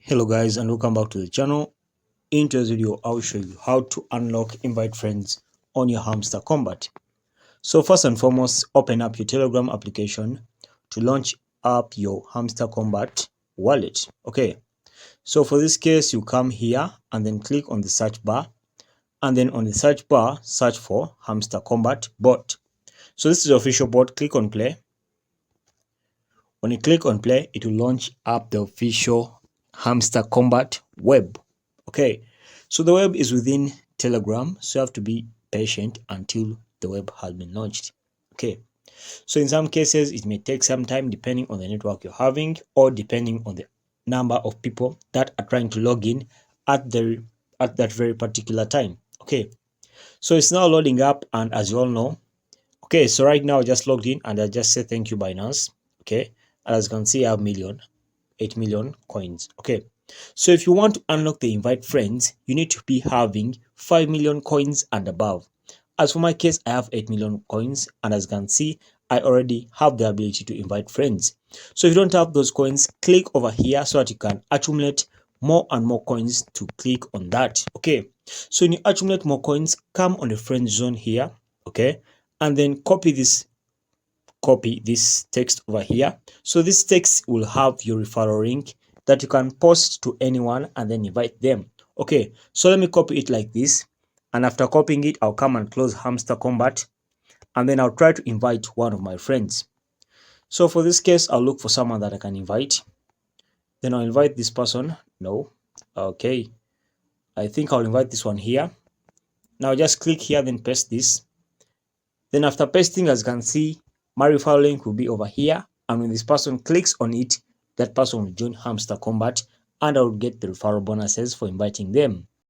Hello guys, and welcome back to the channel. In today's video I'll show you how to unlock invite friends on your Hamster Kombat. So first and foremost, open up your Telegram application to launch up your Hamster Kombat wallet. Okay, so for this case you come here and then click on the search bar, and then on the search bar search for Hamster Kombat bot. So this is the official bot. Click on play. When you click on play, it will launch up the official Hamster Kombat web. Okay, so the web is within Telegram, so you have to be patient until the web has been launched. Okay, so in some cases it may take some time depending on the network you're having or depending on the number of people that are trying to log in at that very particular time. Okay, so it's now loading up, and as you all know, okay, so right now I just logged in and I just say thank you Binance. Okay, as you can see I have 8 million coins. Okay, so if you want to unlock the invite friends, you need to be having 5 million coins and above. As for my case, I have 8 million coins, and as you can see, I already have the ability to invite friends. So if you don't have those coins, click over here so that you can accumulate more and more coins to click on that. Okay, so when you accumulate more coins, come on the friend zone here. Okay, and then copy this text over here. So this text will have your referral link that you can post to anyone and then invite them. Okay, so let me copy it like this, and after copying it, I'll come and close Hamster Kombat, and then I'll try to invite one of my friends. So for this case, I'll look for someone that I can invite. Then I'll invite this person. No. Okay, I think I'll invite this one here. Now just click here, then paste this. Then after pasting, as you can see, my referral link will be over here, and when this person clicks on it, that person will join Hamster Kombat, and I will get the referral bonuses for inviting them.